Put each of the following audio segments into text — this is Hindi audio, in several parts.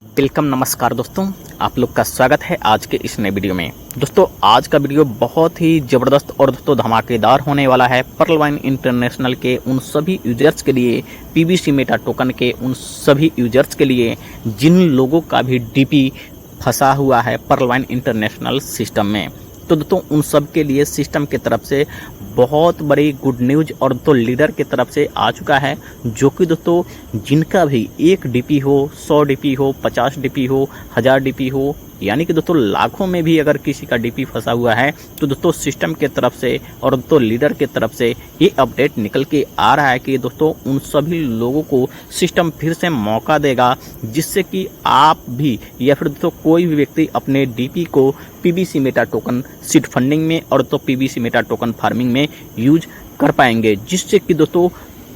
वेलकम, नमस्कार दोस्तों, आप लोग का स्वागत है आज के इस नए वीडियो में। दोस्तों आज का वीडियो बहुत ही ज़बरदस्त और दोस्तों धमाकेदार होने वाला है। पर्ल वाइन इंटरनेशनल के उन सभी यूजर्स के लिए, पीबीसी मेटा टोकन के उन सभी यूजर्स के लिए जिन लोगों का भी डीपी फंसा हुआ है पर्ल वाइन इंटरनेशनल सिस्टम में। तो दोस्तों उन सब के लिए सिस्टम की तरफ से बहुत बड़ी गुड न्यूज़ और दोस्तों लीडर की तरफ से आ चुका है, जो कि दोस्तों जिनका भी 1 डीपी हो, 100 डीपी हो, 50 डीपी हो, 1000 डीपी हो, यानी कि दोस्तों लाखों में भी अगर किसी का डीपी फंसा हुआ है तो दोस्तों सिस्टम के तरफ से और दोस्तों लीडर के तरफ से ये अपडेट निकल के आ रहा है कि दोस्तों उन सभी लोगों को सिस्टम फिर से मौका देगा, जिससे कि आप भी या फिर दोस्तों कोई भी व्यक्ति अपने डीपी को PBC meta token seed funding में और तो पीबीसी मेटा टोकन फार्मिंग में यूज कर पाएंगे, जिससे कि दोस्तों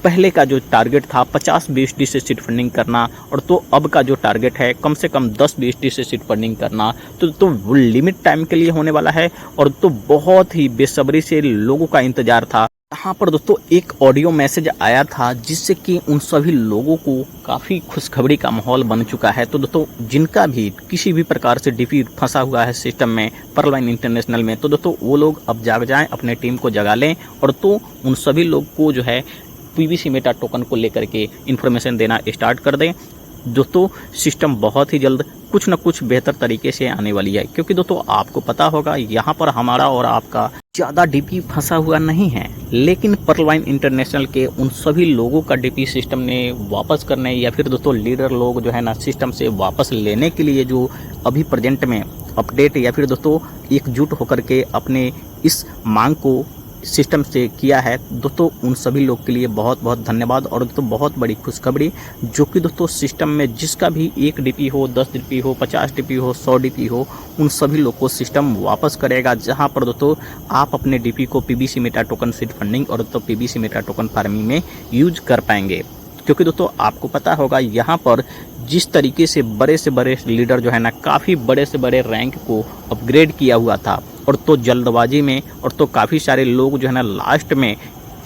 पहले का जो टारगेट था 50-20 डी से सीड फंडिंग करना और तो अब का जो टारगेट है कम से कम 10-20 डी से सीड फंडिंग करना, तो वो लिमिट टाइम के लिए होने वाला है। और तो बहुत ही बेसब्री से लोगों का इंतजार था। यहाँ पर दोस्तों एक ऑडियो मैसेज आया था, जिससे कि उन सभी लोगों को काफ़ी खुशखबरी का माहौल बन चुका है। तो दोस्तों जिनका भी किसी भी प्रकार से डीपी फंसा हुआ है सिस्टम में पर्ल वाइन इंटरनेशनल में, तो दोस्तों वो लोग अब जाग जाएं, अपने टीम को जगा लें और तो उन सभी लोग को जो है पीबीसी मेटा टोकन को लेकर के इन्फॉर्मेशन देना स्टार्ट कर दें। दोस्तों सिस्टम बहुत ही जल्द कुछ न कुछ बेहतर तरीके से आने वाली है, क्योंकि दोस्तों आपको पता होगा यहाँ पर हमारा और आपका ज़्यादा डीपी फंसा हुआ नहीं है, लेकिन पर्ल वाइन इंटरनेशनल के उन सभी लोगों का डीपी सिस्टम ने वापस करने या फिर दोस्तों लीडर लोग जो है ना सिस्टम से वापस लेने के लिए जो अभी प्रेजेंट में अपडेट या फिर दोस्तों एकजुट होकर के अपने इस मांग को सिस्टम से किया है, दोस्तों उन सभी लोग के लिए बहुत बहुत धन्यवाद। और दोस्तों बहुत बड़ी खुशखबरी, जो कि दोस्तों सिस्टम में जिसका भी 1 डीपी हो, 10 डीपी हो, 50 डीपी हो, 100 डीपी हो, उन सभी लोग को सिस्टम वापस करेगा, जहां पर दोस्तों आप अपने डीपी को PBC meta token seed funding और दोस्तों पीबीसी मेटा टोकन फार्मिंग में यूज कर पाएंगे। क्योंकि दोस्तों आपको पता होगा यहाँ पर जिस तरीके से बड़े लीडर जो है ना काफ़ी बड़े से बड़े रैंक को अपग्रेड किया हुआ था, और तो जल्दबाजी में और तो काफ़ी सारे लोग जो है ना लास्ट में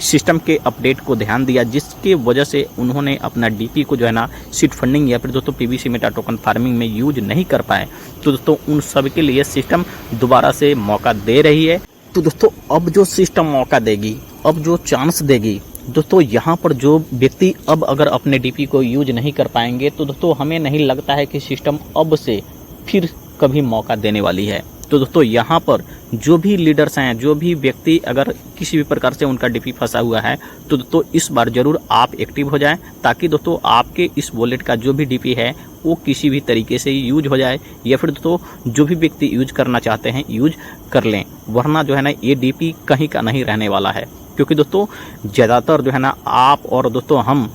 सिस्टम के अपडेट को ध्यान दिया, जिसके वजह से उन्होंने अपना डीपी को जो है ना सीड फंडिंग या फिर दोस्तों पीबीसी मेटा टोकन फार्मिंग में यूज नहीं कर पाए। तो दोस्तों उन सब के लिए सिस्टम दोबारा से मौका दे रही है। तो दोस्तों अब जो सिस्टम मौका देगी, अब जो चांस देगी, दोस्तों यहाँ पर जो व्यक्ति अब अगर अपने डीपी को यूज नहीं कर पाएंगे, तो दोस्तों हमें नहीं लगता है कि सिस्टम अब से फिर कभी मौका देने वाली है। तो दोस्तों यहाँ पर जो भी लीडर्स हैं, जो भी व्यक्ति अगर किसी भी प्रकार से उनका डीपी फंसा हुआ है, तो दोस्तों इस बार ज़रूर आप एक्टिव हो जाएं, ताकि दोस्तों आपके इस वॉलेट का जो भी डीपी है वो किसी भी तरीके से यूज हो जाए, या फिर दोस्तों जो भी व्यक्ति यूज करना चाहते हैं यूज कर लें, वरना जो है ना ये डीपी कहीं का नहीं रहने वाला है। क्योंकि दोस्तों ज़्यादातर जो है ना आप और दोस्तों हम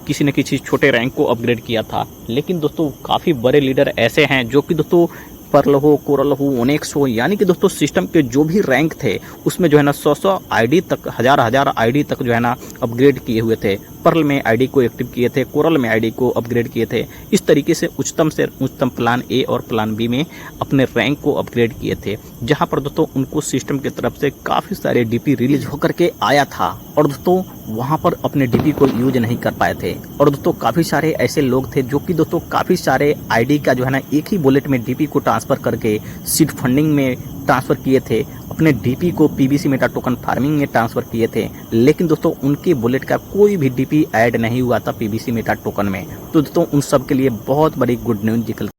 किसी न किसी छोटे रैंक को अपग्रेड किया था, लेकिन दोस्तों काफ़ी बड़े लीडर ऐसे हैं जो कि दोस्तों पर्ल हो, कोरल हो, ओनेक्स हो, यानी कि दोस्तों सिस्टम के जो भी रैंक थे उसमें जो है ना 100 आईडी तक, हजार आईडी तक जो है ना अपग्रेड किए हुए थे। पर्ल में आईडी को एक्टिव किए थे, कोरल में आईडी को अपग्रेड किए थे। इस तरीके से उच्चतम प्लान ए और प्लान बी में अपने रैंक को अपग्रेड किए थे, जहां पर दोस्तों उनको सिस्टम की तरफ से काफ़ी सारे डीपी रिलीज होकर के आया था, और दोस्तों वहां पर अपने डीपी को यूज नहीं कर पाए थे। और दोस्तों काफ़ी सारे ऐसे लोग थे जो कि दोस्तों काफ़ी सारे आईडी का जो है ना एक ही वॉलेट में डीपी को ट्रांसफ़र करके सीड फंडिंग में ट्रांसफ़र किए थे, अपने डीपी को पीबीसी मेटा टोकन फार्मिंग में ट्रांसफ़र किए थे, लेकिन दोस्तों उनके वॉलेट का कोई भी डीपी ऐड नहीं हुआ था पीबीसी मेटा टोकन में। तो दोस्तों उन सब के लिए बहुत बड़ी गुड न्यूज़ निकल